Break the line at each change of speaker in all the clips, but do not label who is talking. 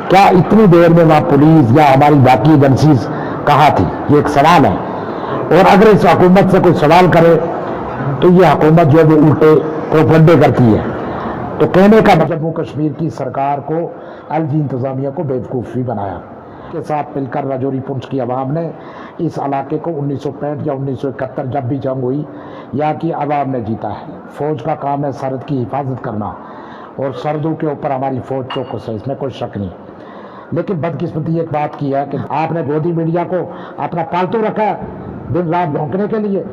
क्या इतनी देर में वहाँ पुलिस या हमारी बाकी एजेंसीज कहाँ थी? ये एक सवाल है। और अगर इस हुकूमत से कोई सवाल करे तो ये हुकूमत जो है वो उल्टे प्रोपगंडे करती है। तो कहने का मतलब जम्मू कश्मीर की सरकार को, एलजी इंतज़ामिया को बेवकूफ़ भी बनाया। के साथ मिलकर राजौरी पुंछ की आवाम ने इस इलाके को 1965 या 1971 जब भी जंग हुई, यहाँ की आवाम ने जीता है। फ़ौज का काम है सरहद की हिफाजत करना, और सरहदों के ऊपर हमारी फ़ौज चौकस है, इसमें कोई शक नहीं। लेकिन बदकिस्मती एक बात की है कि आपने गोदी मीडिया को अपना पालतू रखा है दिन रात भौंकने के लिए।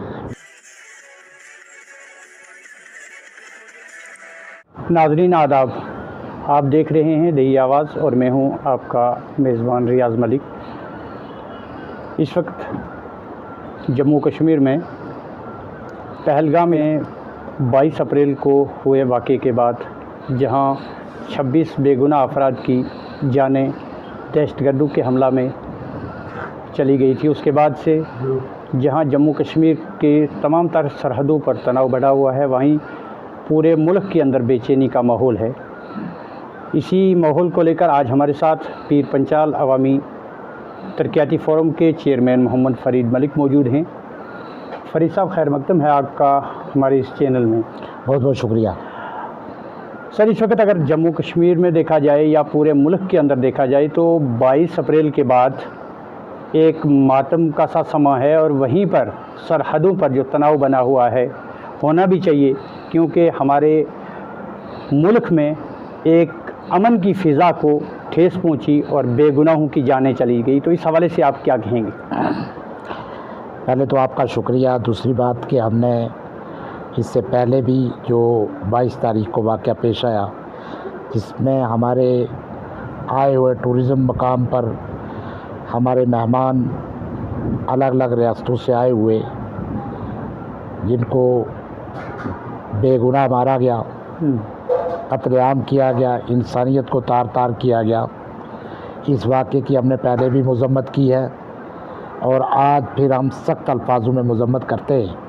नाज़रीन आदाब, आप देख रहे हैं दही आवाज़ और मैं हूं आपका मेज़बान रियाज़ मलिक। इस वक्त जम्मू कश्मीर में पहलगाम में 22 अप्रैल को हुए वाक़े के बाद जहां 26 बेगुनाह अफराद की जानें दहशतगर्दों के हमला में चली गई थी, उसके बाद से जहां जम्मू कश्मीर के तमाम तर सरहदों पर तनाव बढ़ा हुआ है, वहीं पूरे मुल्क के अंदर बेचैनी का माहौल है। इसी माहौल को लेकर आज हमारे साथ पीर पंचाल अवामी तरक्याती फ़ोरम के चेयरमैन मोहम्मद फ़रीद मलिक मौजूद हैं। फ़रीद साहब, खैर मकदम है आपका हमारे इस चैनल में।
बहुत बहुत शुक्रिया
सर। इस वक्त अगर जम्मू कश्मीर में देखा जाए या पूरे मुल्क के अंदर देखा जाए तो 22 अप्रैल के बाद एक मातम का सा समा है, और वहीं पर सरहदों पर जो तनाव बना हुआ है होना भी चाहिए, क्योंकि हमारे मुल्क में एक अमन की फ़िज़ा को ठेस पहुंची और बेगुनाहों की जानें चली गई। तो इस हवाले से आप क्या कहेंगे?
पहले तो आपका शुक्रिया। दूसरी बात कि हमने इससे पहले भी जो 22 तारीख को वाक़या पेश आया, जिसमें हमारे आए हुए टूरिज़म मकाम पर हमारे मेहमान अलग अलग रियासतों से आए हुए, जिनको बेगुनाह मारा गया, कत्लेआम किया गया, इंसानियत को तार तार किया गया, इस वाक़े की हमने पहले भी मज़म्मत की है और आज फिर हम सख्त अल्फाजों में मज़म्मत करते हैं।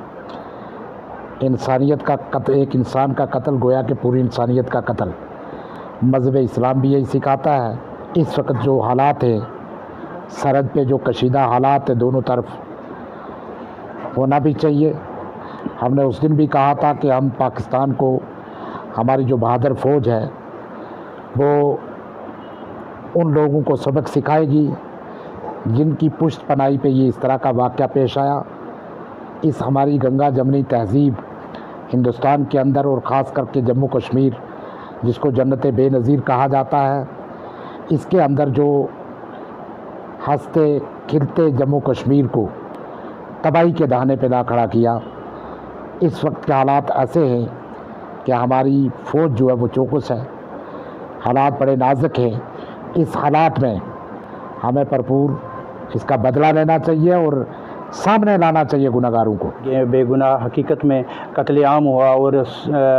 इंसानियत का कत्ल, एक इंसान का कत्ल गोया कि पूरी इंसानियत का कत्ल। मज़हब इस्लाम भी यही सिखाता है। इस वक्त जो हालात हैं सरहद पे, जो कशीदा हालात है दोनों तरफ, होना भी चाहिए। हमने उस दिन भी कहा था कि हम पाकिस्तान को, हमारी जो बहादुर फ़ौज है वो उन लोगों को सबक सिखाएगी जिनकी पुश्त पनाही पे ये इस तरह का वाक़या पेश आया। इस हमारी गंगा जमनी तहज़ीब हिंदुस्तान के अंदर और ख़ास करके जम्मू कश्मीर, जिसको जन्नत बेनज़ीर कहा जाता है, इसके अंदर जो हंसते खिलते जम्मू कश्मीर को तबाही के दहाने पे ना खड़ा किया। इस वक्त के हालात ऐसे हैं कि हमारी फ़ौज जो है वो चौकस है, हालात बड़े नाजुक हैं। इस हालात में हमें भरपूर इसका बदला लेना चाहिए और सामने लाना चाहिए गुनहगारों को।
ये बेगुनाह हकीकत में कत्लेआम हुआ और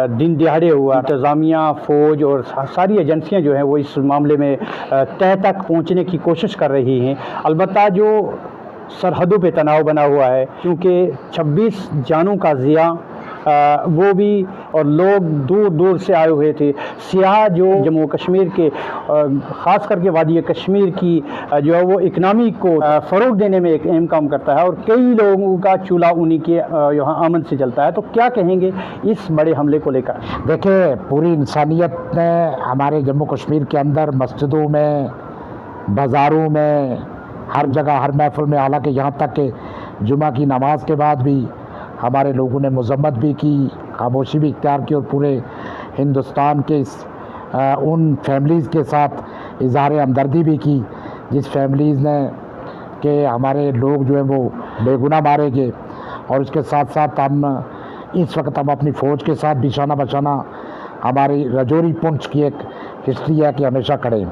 दिन दिहाड़े हुआ। इंतज़ामिया, फ़ौज और सारी एजेंसियां जो हैं वो इस मामले में तह तक पहुंचने की कोशिश कर रही हैं। अलबत्ता जो सरहदों पे तनाव बना हुआ है, क्योंकि 26 जानों का ज़िया वो भी, और लोग दूर दूर से आए हुए थे। सियाह जो जम्मू कश्मीर के, ख़ास करके वादी कश्मीर की जो है वो इकनॉमी को फ़रोग़ देने में एक अहम काम करता है, और कई लोगों का चूल्हा उन्हीं के यहाँ आमद से चलता है। तो क्या कहेंगे इस बड़े हमले को लेकर?
देखिए, पूरी इंसानियत ने हमारे जम्मू कश्मीर के अंदर मस्जिदों में, बाज़ारों में, हर जगह, हर महफ़िल में, हालांकि यहाँ तक कि जुमा की नमाज के बाद भी हमारे लोगों ने मज़म्मत भी की, खामोशी भी इख्तियार की, और पूरे हिंदुस्तान के उन फैमिलीज़ के साथ इज़हार हमदर्दी भी की जिस फैमिलीज़ ने कि हमारे लोग जो हैं वो बेगुनाह मारे गए। और इसके साथ साथ इस वक्त हम अपनी फ़ौज के साथ बिछाना बचाना, हमारी राजौरी पुंछ की एक हिस्ट्री है कि हमेशा खड़े।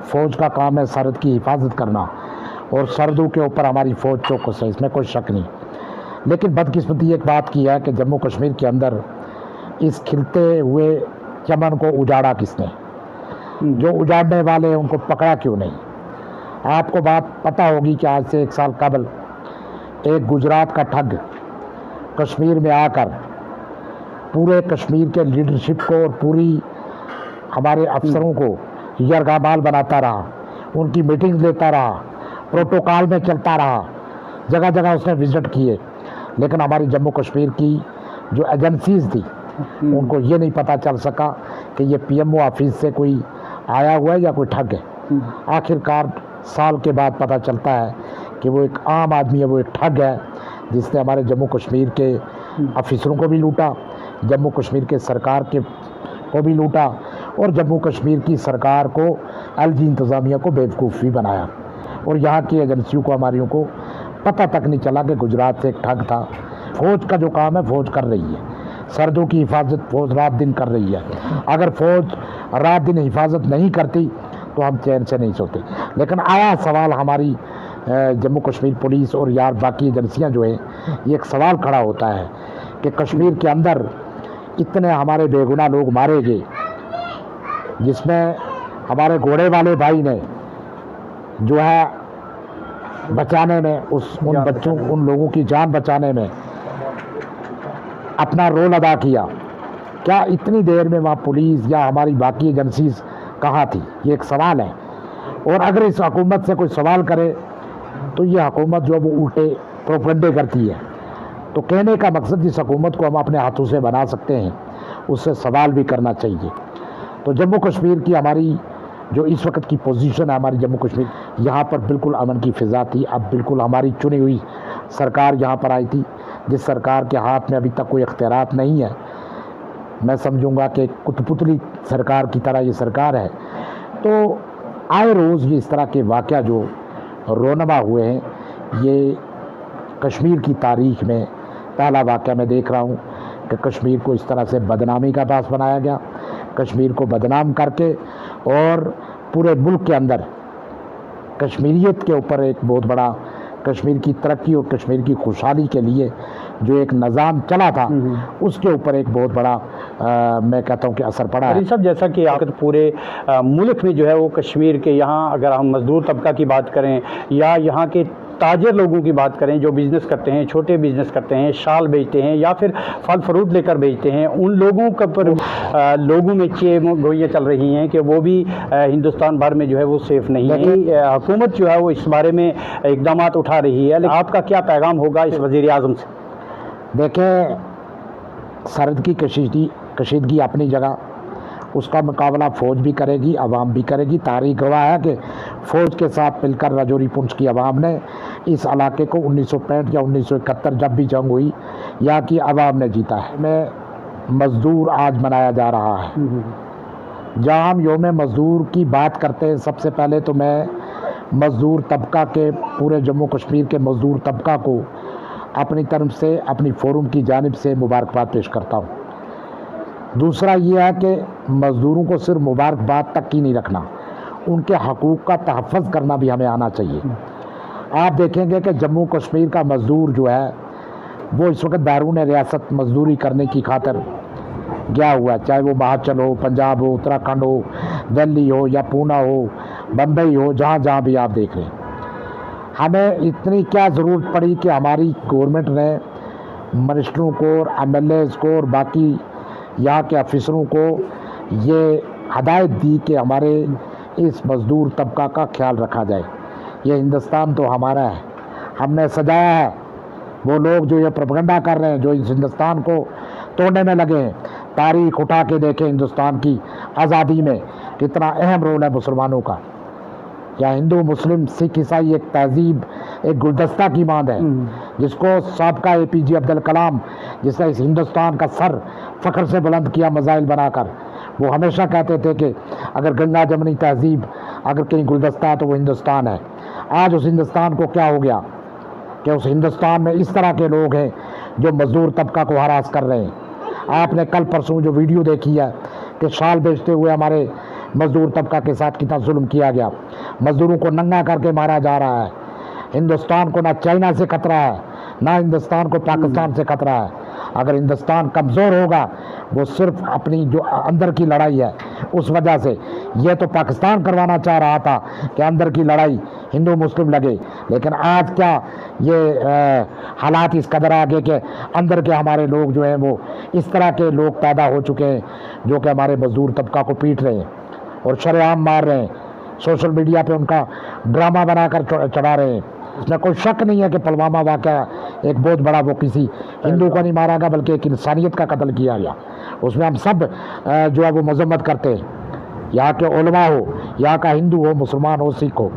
फ़ौज का काम है सरहद की हिफाजत करना, और सरहदों के ऊपर हमारी फ़ौज चौकस है, इसमें कोई शक नहीं। लेकिन बदकिस्मती एक बात की है कि जम्मू कश्मीर के अंदर इस खिलते हुए चमन को उजाड़ा किसने? जो उजाड़ने वाले हैं उनको पकड़ा क्यों नहीं? आपको बात पता होगी कि आज से 1 साल कबल एक गुजरात का ठग कश्मीर में आकर पूरे कश्मीर के लीडरशिप को और पूरी हमारे अफसरों को यरगामाल बनाता रहा, उनकी मीटिंग्स लेता रहा, प्रोटोकॉल में चलता रहा, जगह जगह उसने विजिट किए। लेकिन हमारी जम्मू कश्मीर की जो एजेंसीज थी उनको ये नहीं पता चल सका कि ये पीएमओ ऑफिस से कोई आया हुआ है या कोई ठग है। आखिरकार साल के बाद पता चलता है कि वो एक आम आदमी है, वो एक ठग है जिसने हमारे जम्मू कश्मीर के अफसरों को भी लूटा, जम्मू कश्मीर के सरकार को भी लूटा और जम्मू कश्मीर की सरकार को एलजी इंतज़ामिया को बेवकूफ़ भी बनाया। और यहाँ की एजेंसियों को हमारियों को पता तक नहीं चला कि गुजरात से एक ठग था। फ़ौज का जो काम है फ़ौज कर रही है, सरहदों की हिफाजत फ़ौज रात दिन कर रही है। अगर फ़ौज रात दिन हिफाजत नहीं करती तो हम चैन से नहीं सोते। लेकिन आया सवाल हमारी जम्मू कश्मीर पुलिस और यार बाकी एजेंसियां जो हैं, ये एक सवाल खड़ा होता है कि कश्मीर के अंदर इतने हमारे बेगुनाह लोग मारे गए, जिसमें हमारे घोड़े वाले भाई ने जो है बचाने में उन बच्चों उन लोगों की जान बचाने में अपना रोल अदा किया। क्या इतनी देर में वहाँ पुलिस या हमारी बाकी एजेंसीज कहाँ थी? ये एक सवाल है। और अगर इस हुकूमत से कोई सवाल करे तो ये हुकूमत जो है वो उल्टे प्रोपेगेंडे करती है। तो कहने का मकसद जिस हुकूमत को हम अपने हाथों से बना सकते हैं उससे सवाल भी करना चाहिए। तो जम्मू कश्मीर की हमारी जो इस वक्त की पोजीशन है, हमारी जम्मू कश्मीर, यहाँ पर बिल्कुल अमन की फ़िज़ा थी। अब बिल्कुल हमारी चुनी हुई सरकार यहाँ पर आई थी, जिस सरकार के हाथ में अभी तक कोई इख्तियारात नहीं है। मैं समझूंगा कि कुतपुतली सरकार की तरह ये सरकार है। तो आए रोज़ ये इस तरह के वाक़या जो रोनमा हुए हैं, ये कश्मीर की तारीख़ में पहला वाक़या मैं देख रहा हूँ कि कश्मीर को इस तरह से बदनामी का बास बनाया गया। कश्मीर को बदनाम करके और पूरे मुल्क के अंदर कश्मीरियत के ऊपर एक बहुत बड़ा कश्मीर की तरक्की और कश्मीर की खुशहाली के लिए जो एक निज़ाम चला था उसके ऊपर एक बहुत बड़ा मैं कहता हूँ कि असर पड़ा है।
सब जैसा कि आप पूरे मुल्क में जो है वो कश्मीर के यहाँ अगर हम मजदूर तबका की बात करें या यहाँ के ताजर लोगों की बात करें जो बिज़नेस करते हैं, छोटे बिज़नेस करते हैं, शाल बेचते हैं या फिर फल फ्रूट लेकर बेचते हैं, उन लोगों के पर लोगों में गोइयाँ चल रही हैं कि वो भी हिंदुस्तान भर में जो है वो सेफ़ नहीं है। हुकूमत जो है वो इस बारे में इकदाम उठा रही है, लेकिन आपका क्या पैगाम होगा इस वज़ीर आज़म से?
देखें, सरहद की कशीदगी अपनी जगह, उसका मुकाबला फ़ौज भी करेगी, अवाम भी करेगी। तारीख़ गवाह है कि फ़ौज के साथ मिलकर राजौरी पुंछ की अवाम ने इस इलाके को 1965 या 1971 जब भी जंग हुई यहाँ की अवाम ने जीता है। में मज़दूर आज मनाया जा रहा है। जहाँ हम योम मज़दूर की बात करते हैं, सबसे पहले तो मैं मज़दूर तबका के पूरे जम्मू कश्मीर के मज़दूर तबका को अपनी तरफ से, अपनी फोरम की जानिब से मुबारकबाद पेश करता हूँ। दूसरा ये है कि मज़दूरों को सिर्फ मुबारकबाद तक ही नहीं रखना, उनके हकूक़ का तहफ़्फ़ुज़ करना भी हमें आना चाहिए। आप देखेंगे कि जम्मू कश्मीर का मज़दूर जो है वो इस वक्त बैरून रियासत मज़दूरी करने की खातिर गया हुआ है, चाहे वो हिमाचल हो, पंजाब हो, उत्तराखंड हो, दिल्ली हो या पूना हो, बम्बई हो, जहाँ जहाँ भी आप देख रहे हैं। हमें इतनी क्या ज़रूरत पड़ी कि हमारी गवर्नमेंट ने मिनिस्टरों को और MLAs को और बाकी यहाँ के अफसरों को ये हदायत दी कि हमारे इस मज़दूर तबका का ख्याल रखा जाए। ये हिंदुस्तान तो हमारा है, हमने सजाया है। वो लोग जो ये प्रोपेगेंडा कर रहे हैं, जो इस हिंदुस्तान को तोड़ने में लगे हैं, तारीख़ उठा के देखें हिंदुस्तान की आज़ादी में कितना अहम रोल है मुसलमानों का। या हिंदू, मुस्लिम, सिख, ईसाई एक तहज़ीब, एक गुलदस्ता की मांद है जिसको साबका APJ अब्दुल कलाम, जिसने इस हिंदुस्तान का सर फ़ख्र से बुलंद किया मज़ाइल बनाकर, वो हमेशा कहते थे कि अगर गंगा जमनी तहज़ीब अगर कहीं गुलदस्ता है तो वो हिंदुस्तान है। आज उस हिंदुस्तान को क्या हो गया कि उस हिंदुस्तान में इस तरह के लोग हैं जो मज़दूर तबका को हरास कर रहे हैं। आपने कल परसों जो वीडियो देखी है कि शाल बेचते हुए हमारे मज़दूर तबका के साथ कितना जुल्म किया गया, मज़दूरों को नंगा करके मारा जा रहा है। हिंदुस्तान को ना चाइना से खतरा है, ना हिंदुस्तान को पाकिस्तान से खतरा है। अगर हिंदुस्तान कमज़ोर होगा वो सिर्फ अपनी जो अंदर की लड़ाई है उस वजह से, ये तो पाकिस्तान करवाना चाह रहा था कि अंदर की लड़ाई हिंदू मुस्लिम लगे, लेकिन आज क्या ये हालात इस कदर आगे के अंदर के हमारे लोग जो हैं वो इस तरह के लोग पैदा हो चुके हैं जो कि हमारे मज़दूर तबका को पीट रहे हैं। और शरेआम मार रहे हैं, सोशल मीडिया पे उनका ड्रामा बनाकर चढ़ा रहे हैं। इसमें कोई शक नहीं है कि पुलवामा वाक़या एक बहुत बड़ा, वो किसी हिंदू को नहीं मारा गया बल्कि एक इंसानियत का कत्ल किया गया। उसमें हम सब जो है वो मजम्मत करते हैं, यहाँ के उलमा हो, यहाँ का हिंदू हो, मुसलमान हो, सिख हो।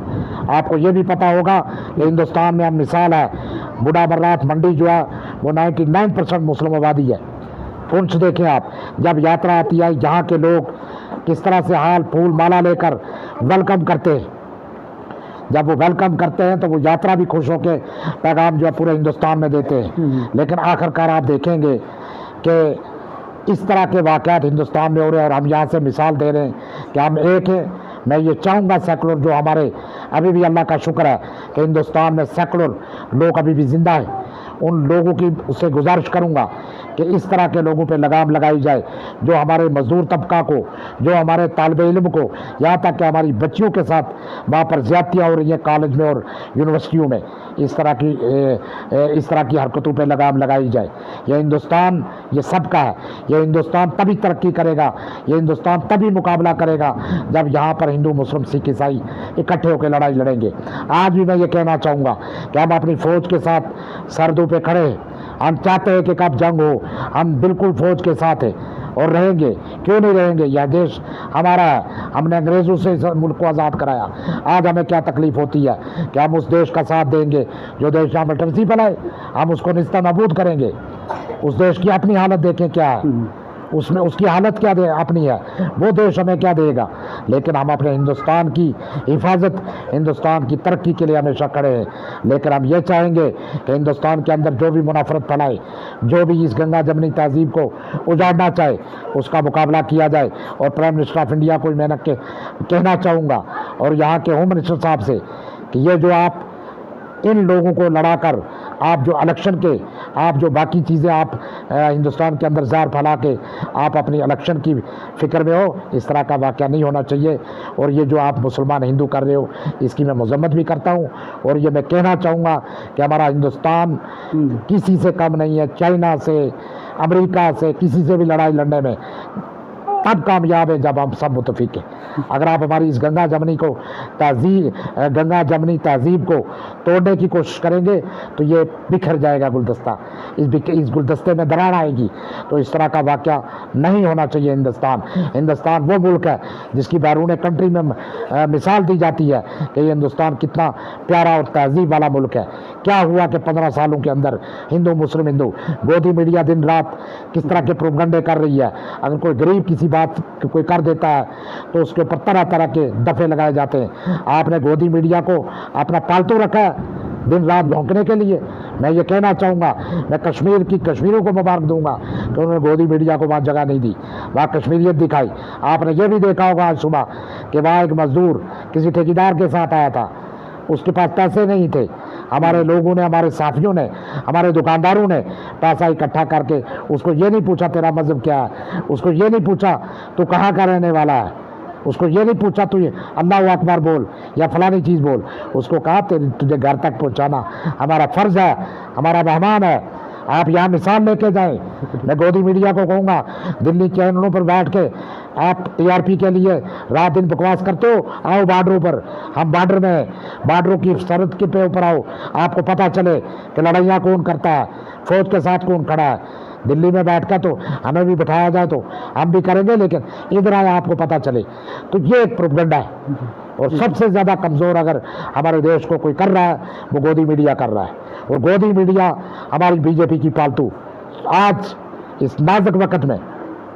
आपको ये भी पता होगा कि हिंदुस्तान में हम मिसाल है, बूढ़ा बर्रात मंडी जो है वो 99% मुस्लिम आबादी है। पुंछ देखें आप, जब यात्रा आती है यहाँ के लोग किस तरह से हाल फूल माला लेकर वेलकम करते हैं। जब वो वेलकम करते हैं तो वो यात्रा भी खुश होकर पैगाम जो है पूरे हिंदुस्तान में देते हैं। लेकिन आखिरकार आप देखेंगे कि इस तरह के वाक़यात हिंदुस्तान में हो रहे हैं और हम यहाँ से मिसाल दे रहे हैं कि हम एक हैं। मैं ये चाहूँगा सेकुलर जो हमारे अभी भी, अल्लाह का शुक्र है कि हिंदुस्तान में सेकुलर लोग अभी भी ज़िंदा हैं, उन लोगों की उससे गुजारिश करूँगा कि इस तरह के लोगों पे लगाम लगाई जाए जो हमारे मजदूर तबका को, जो हमारे तालिब इल्म को, यहाँ तक कि हमारी बच्चियों के साथ वहाँ पर ज़्यादतियाँ हो रही हैं कॉलेज में और यूनिवर्सिटियों में, इस तरह की हरकतों पे लगाम लगाई जाए। यह हिंदुस्तान ये सबका है। यह हिंदुस्तान तभी तरक्की करेगा, ये हिंदुस्तान तभी मुकाबला करेगा जब यहाँ पर हिंदू मुस्लिम सिख ईसाई इकट्ठे होकर लड़ाई लड़ेंगे। आज भी मैं ये कहना चाहूँगा कि हम अपनी फ़ौज के साथ सरहदों पे खड़े हैं। हम चाहते हैं कि कब जंग हो, हम बिल्कुल फ़ौज के साथ हैं और रहेंगे। क्यों नहीं रहेंगे? यह देश हमारा है, हमने अंग्रेज़ों से इस मुल्क को आज़ाद कराया। आज हमें क्या तकलीफ़ होती है कि हम उस देश का साथ देंगे जो देश यहाँ मिलिटेंसी फैलाए, हम उसको निस्तानाबूद करेंगे। उस देश की अपनी हालत देखें क्या है, उसमें उसकी हालत क्या अपनी है, वो देश हमें क्या देगा। लेकिन हम अपने हिंदुस्तान की हिफाजत, हिंदुस्तान की तरक्की के लिए हमेशा खड़े हैं। लेकिन हम ये चाहेंगे कि हिंदुस्तान के अंदर जो भी मुनाफरत फैलाए, जो भी इस गंगा जमनी तहजीब को उजाड़ना चाहे, उसका मुकाबला किया जाए। और प्राइम मिनिस्टर ऑफ इंडिया को मैं कहना चाहूँगा और यहाँ के होम मिनिस्टर साहब से कि ये जो आप इन लोगों को लड़ाकर आप जो इलेक्शन के, आप जो बाकी चीज़ें आप हिंदुस्तान के अंदर ज़हर फैला के आप अपनी इलेक्शन की फ़िक्र में हो, इस तरह का वाक़या नहीं होना चाहिए। और ये जो आप मुसलमान हिंदू कर रहे हो, इसकी मैं मज़म्मत भी करता हूँ। और ये मैं कहना चाहूँगा कि हमारा हिंदुस्तान किसी से कम नहीं है, चाइना से, अमेरिका से, किसी से भी लड़ाई लड़ने में तब कामयाब है जब हम सब मुतफिक हैं। अगर आप हमारी इस गंगा जमनी तहजीब को तोड़ने की कोशिश करेंगे तो ये बिखर जाएगा गुलदस्ता, इस गुलदस्ते में दरार आएगी। तो इस तरह का वाक़या नहीं होना चाहिए। हिंदुस्तान वो मुल्क है जिसकी बैरून कंट्री में मिसाल दी जाती है कि ये हिंदुस्तान कितना प्यारा और तहजीब वाला मुल्क है। क्या हुआ कि 15 सालों के अंदर हिंदू गोदी मीडिया दिन रात किस तरह के प्रोपगंडे कर रही है। अगर कोई गरीब किसी बात कोई कर देता है तो उसके ऊपर तरह तरह के दफे लगाए जाते हैं। आपने गोदी मीडिया को अपना पालतू रखा है दिन रात भौंकने के लिए। मैं ये कहना चाहूँगा, मैं कश्मीरियों को मुबारक दूंगा कि उन्होंने गोदी मीडिया को वहाँ जगह नहीं दी, वहाँ कश्मीरियत दिखाई। आपने ये भी देखा होगा आज सुबह कि वहाँ एक मजदूर किसी ठेकेदार के साथ आया था, उसके पास पैसे नहीं थे। हमारे लोगों ने, हमारे साथियों ने, हमारे दुकानदारों ने पैसा इकट्ठा करके उसको ये नहीं पूछा तेरा मज़हब क्या है, उसको ये नहीं पूछा तू कहाँ का रहने वाला है, उसको ये नहीं पूछा तू अल्लाह अकबर बोल या फलानी चीज़ बोल। उसको कहा तुझे घर तक पहुँचाना हमारा फ़र्ज़ है, हमारा मेहमान है, आप यहाँ मिसाल लेके जाएं। मैं गोदी मीडिया को कहूँगा, दिल्ली चैनलों पर बैठ के आप टीआरपी के लिए रात दिन बकवास करते हो, आओ बॉर्डरों पर, हम बॉर्डर में, बॉर्डरों की सरहद के पे ऊपर आओ, आपको पता चले कि लड़ाइयाँ कौन करता है, फौज के साथ कौन खड़ा है। दिल्ली में बैठ कर तो हमें भी बिठाया जाए तो हम भी करेंगे, लेकिन इधर आए आपको पता चले। तो ये एक प्रोपगंडा है। और सबसे ज़्यादा कमज़ोर अगर हमारे देश को कोई कर रहा है वो गोदी मीडिया कर रहा है। और गोदी मीडिया हमारी बीजेपी की पालतू। आज इस नाजुक वक़्त में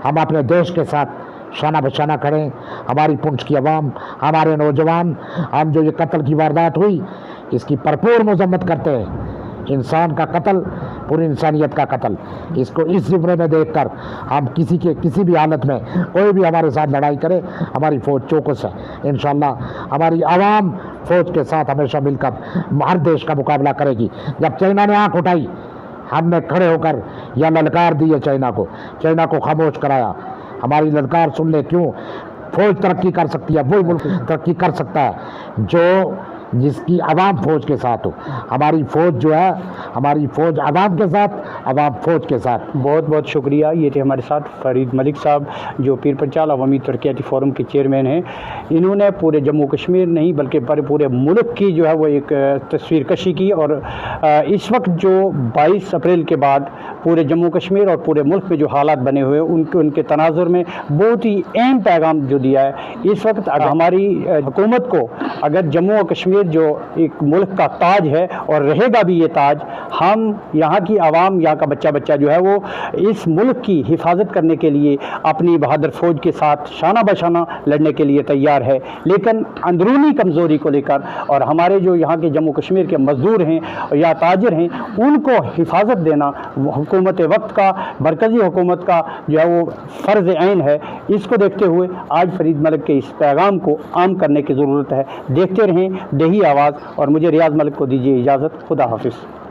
हम अपने देश के साथ शाना बशाना खड़े। हमारी पुंछ की आवाम, हमारे नौजवान, हम जो ये कत्ल की वारदात हुई इसकी भरपूर मजम्मत करते हैं। इंसान का कत्ल, पूरी इंसानियत का कत्ल, इसको इस ज़िम्मे में देखकर हम किसी भी हालत में कोई भी हमारे साथ लड़ाई करे, हमारी फ़ौज चौकस है। इंशाअल्लाह हमारी आवाम फ़ौज के साथ हमेशा मिलकर हर देश का मुकाबला करेगी। जब चाइना ने आँख उठाई, हमने खड़े होकर यह ललकार दी है चाइना को खामोश कराया। हमारी ललकार सुन ले, क्यों? फ़ौज तरक्की कर सकती है, वही मुल्क तरक्की कर सकता है जो जिसकी आवाम फ़ौज के साथ हो। हमारी फ़ौज जो है, हमारी फ़ौज आवाम के साथ, आवाम फ़ौज के साथ।
बहुत बहुत शुक्रिया। ये थे हमारे साथ फरीद मलिक साहब, जो पीर पंचाल अवामी तरक्याती फोरम के चेयरमैन हैं। इन्होंने पूरे जम्मू कश्मीर नहीं बल्कि पूरे मुल्क की जो है वो एक तस्वीर कशी की। और इस वक्त जो 22 अप्रैल के बाद पूरे जम्मू कश्मीर और पूरे मुल्क में जो हालात बने हुए उनके तनाजुर में बहुत ही अहम पैगाम जो दिया है। इस वक्त अगर हमारी हुकूमत को, अगर जम्मू और कश्मीर जो एक मुल्क का ताज है और रहेगा भी ये ताज, हम यहाँ की आवाम, यहाँ का बच्चा जो है वो इस मुल्क की हिफाजत करने के लिए अपनी बहादुर फ़ौज के साथ शाना बशाना लड़ने के लिए तैयार है। लेकिन अंदरूनी कमज़ोरी को लेकर और हमारे जो यहाँ के जम्मू कश्मीर के मज़दूर हैं या ताजिर हैं, उनको हिफाजत देना हुकूमत वक्त का, मरकज़ी हुकूमत का जो है वो फ़र्ज़ ऐन है। इसको देखते हुए आज फरीद मलिक के इस पैगाम को आम करने की ज़रूरत है। देखते रहें देही आवाज़ और मुझे रियाज़ मलिक को दीजिए इजाज़त। खुदा हाफिज़।